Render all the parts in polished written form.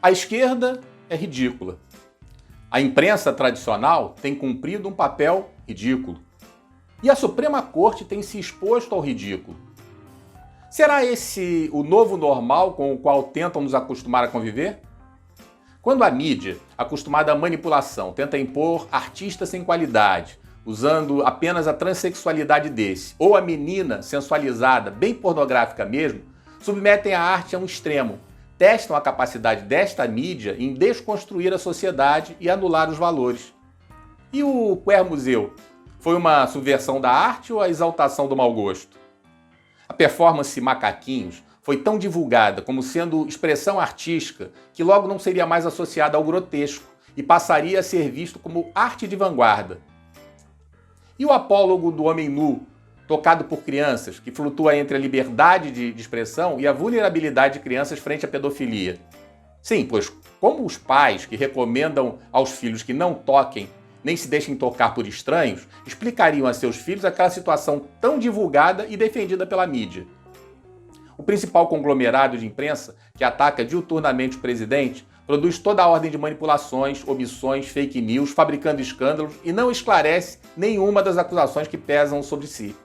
A esquerda é ridícula. A imprensa tradicional tem cumprido um papel ridículo. E a Suprema Corte tem se exposto ao ridículo. Será esse o novo normal com o qual tentam nos acostumar a conviver? Quando a mídia, acostumada à manipulação, tenta impor artistas sem qualidade, usando apenas a transexualidade desse, ou a menina sensualizada, bem pornográfica mesmo, submetem a arte a um extremo, testam a capacidade desta mídia em desconstruir a sociedade e anular os valores. E o Queer Museu? Foi uma subversão da arte ou a exaltação do mau gosto? A performance Macaquinhos foi tão divulgada como sendo expressão artística que logo não seria mais associada ao grotesco e passaria a ser visto como arte de vanguarda. E o apólogo do homem nu, tocado por crianças, que flutua entre a liberdade de expressão e a vulnerabilidade de crianças frente à pedofilia? Sim, pois como os pais que recomendam aos filhos que não toquem nem se deixem tocar por estranhos, explicariam a seus filhos aquela situação tão divulgada e defendida pela mídia? O principal conglomerado de imprensa, que ataca diuturnamente o presidente, produz toda a ordem de manipulações, omissões, fake news, fabricando escândalos e não esclarece nenhuma das acusações que pesam sobre si.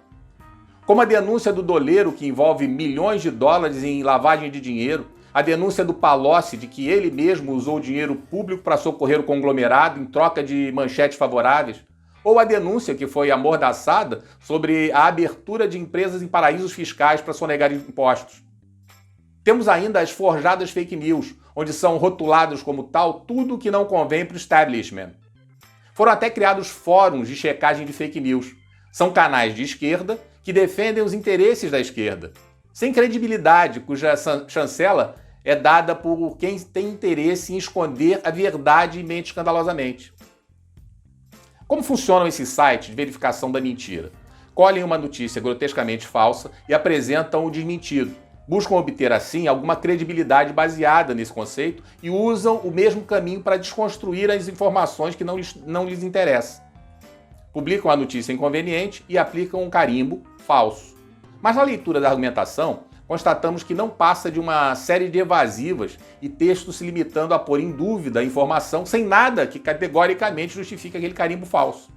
Como a denúncia do doleiro, que envolve milhões de dólares em lavagem de dinheiro, a denúncia do Palocci de que ele mesmo usou dinheiro público para socorrer o conglomerado em troca de manchetes favoráveis, ou a denúncia que foi amordaçada sobre a abertura de empresas em paraísos fiscais para sonegar impostos. Temos ainda as forjadas fake news, onde são rotulados como tal tudo que não convém para o establishment. Foram até criados fóruns de checagem de fake news. São canais de esquerda que defendem os interesses da esquerda, sem credibilidade, cuja chancela é dada por quem tem interesse em esconder a verdade e mente escandalosamente. Como funcionam esses sites de verificação da mentira? Colhem uma notícia grotescamente falsa e apresentam o desmentido. Buscam obter, assim, alguma credibilidade baseada nesse conceito e usam o mesmo caminho para desconstruir as informações que não lhes interessam. Publicam a notícia inconveniente e aplicam um carimbo falso. Mas na leitura da argumentação, constatamos que não passa de uma série de evasivas e textos se limitando a pôr em dúvida a informação sem nada que categoricamente justifique aquele carimbo falso.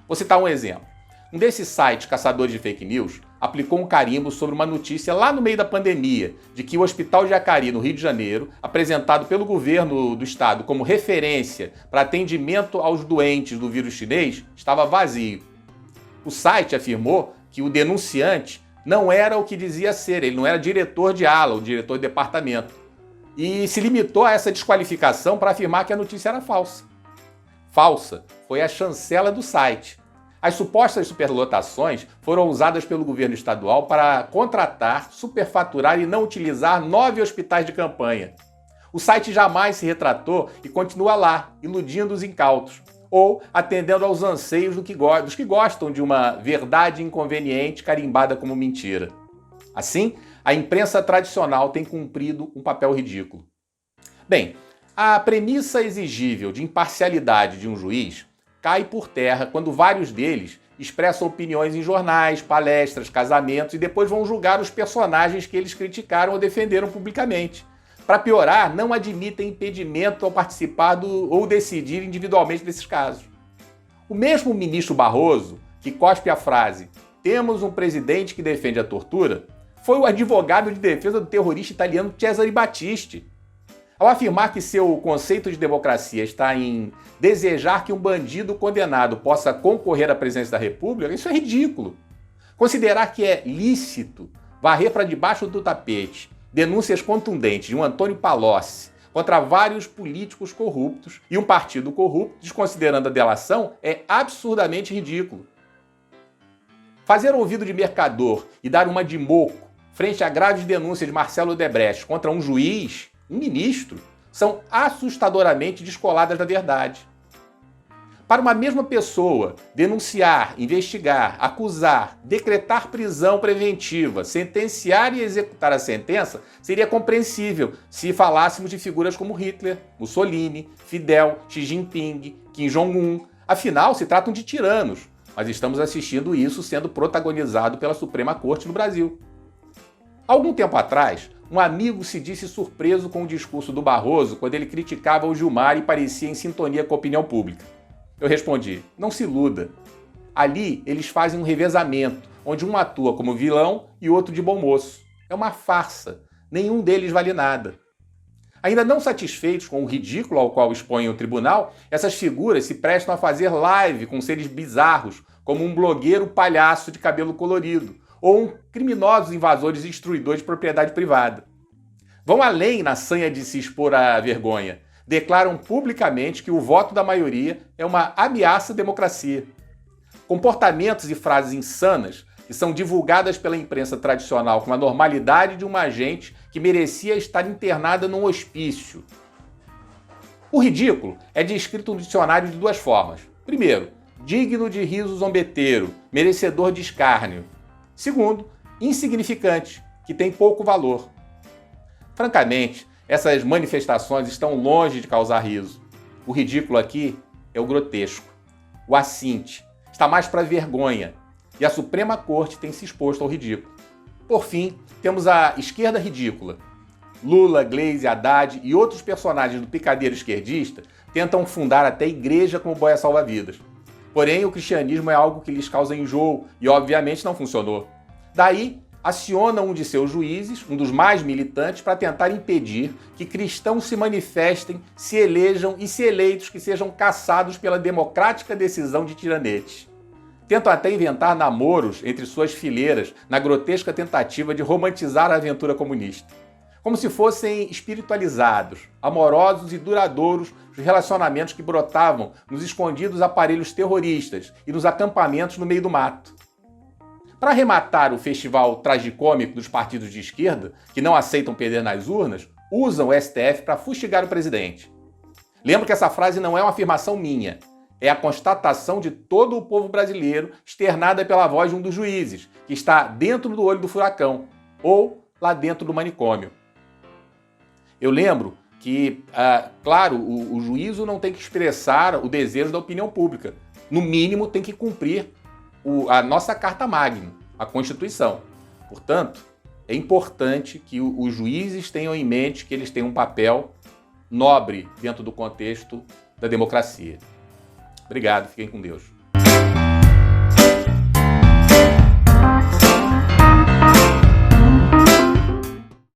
Vou citar um exemplo. Um desses sites caçadores de fake news aplicou um carimbo sobre uma notícia lá no meio da pandemia de que o Hospital Jacari, no Rio de Janeiro, apresentado pelo governo do estado como referência para atendimento aos doentes do vírus chinês, estava vazio. O site afirmou que o denunciante não era o que dizia ser, ele não era diretor de ala, o diretor de departamento. E se limitou a essa desqualificação para afirmar que a notícia era falsa. Falsa foi a chancela do site. As supostas superlotações foram usadas pelo governo estadual para contratar, superfaturar e não utilizar 9 hospitais de campanha. O site jamais se retratou e continua lá, iludindo os incautos, ou atendendo aos anseios dos que gostam de uma verdade inconveniente carimbada como mentira. Assim, a imprensa tradicional tem cumprido um papel ridículo. Bem, a premissa exigível de imparcialidade de um juiz cai por terra quando vários deles expressam opiniões em jornais, palestras, casamentos e depois vão julgar os personagens que eles criticaram ou defenderam publicamente. Para piorar, não admitem impedimento ao participar ou decidir individualmente desses casos. O mesmo ministro Barroso, que cospe a frase "temos um presidente que defende a tortura", foi o advogado de defesa do terrorista italiano Cesare Battisti. Ao afirmar que seu conceito de democracia está em desejar que um bandido condenado possa concorrer à presidência da República, isso é ridículo. Considerar que é lícito varrer para debaixo do tapete denúncias contundentes de um Antônio Palocci contra vários políticos corruptos e um partido corrupto, desconsiderando a delação, é absurdamente ridículo. Fazer ouvido de mercador e dar uma de moco frente a graves denúncias de Marcelo Odebrecht contra um juiz, um ministro, são assustadoramente descoladas da verdade. Para uma mesma pessoa denunciar, investigar, acusar, decretar prisão preventiva, sentenciar e executar a sentença, seria compreensível se falássemos de figuras como Hitler, Mussolini, Fidel, Xi Jinping, Kim Jong-un. Afinal, se tratam de tiranos, mas estamos assistindo isso sendo protagonizado pela Suprema Corte no Brasil. Há algum tempo atrás, Um amigo se disse surpreso com o discurso do Barroso quando ele criticava o Gilmar e parecia em sintonia com a opinião pública. Eu respondi, não se iluda. Ali eles fazem um revezamento, onde um atua como vilão e outro de bom moço. É uma farsa. Nenhum deles vale nada. Ainda não satisfeitos com o ridículo ao qual expõem o tribunal, essas figuras se prestam a fazer live com seres bizarros, como um blogueiro palhaço de cabelo colorido, ou criminosos invasores e destruidores de propriedade privada. Vão além na sanha de se expor à vergonha. Declaram publicamente que o voto da maioria é uma ameaça à democracia. Comportamentos e frases insanas que são divulgadas pela imprensa tradicional com a normalidade de uma gente que merecia estar internada num hospício. O ridículo é descrito no dicionário de duas formas. Primeiro, digno de riso zombeteiro, merecedor de escárnio. Segundo, insignificante, que tem pouco valor. Francamente, essas manifestações estão longe de causar riso. O ridículo aqui é o grotesco, o assinte, está mais para vergonha, e a Suprema Corte tem se exposto ao ridículo. Por fim, temos a esquerda ridícula. Lula, Gleisi, Haddad e outros personagens do picadeiro esquerdista tentam fundar até igreja como boia salva-vidas. Porém, o cristianismo é algo que lhes causa enjoo e, obviamente, não funcionou. Daí, acionam um de seus juízes, um dos mais militantes, para tentar impedir que cristãos se manifestem, se elejam e, se eleitos, que sejam caçados pela democrática decisão de tiranetes. Tentam até inventar namoros entre suas fileiras na grotesca tentativa de romantizar a aventura comunista. Como se fossem espiritualizados, amorosos e duradouros os relacionamentos que brotavam nos escondidos aparelhos terroristas e nos acampamentos no meio do mato. Para arrematar o festival tragicômico dos partidos de esquerda, que não aceitam perder nas urnas, usam o STF para fustigar o presidente. Lembro que essa frase não é uma afirmação minha. É a constatação de todo o povo brasileiro, externada pela voz de um dos juízes, que está dentro do olho do furacão, ou lá dentro do manicômio. Eu lembro que, claro, o juízo não tem que expressar o desejo da opinião pública. No mínimo, tem que cumprir a nossa Carta Magna, a Constituição. Portanto, é importante que os juízes tenham em mente que eles têm um papel nobre dentro do contexto da democracia. Obrigado, fiquem com Deus.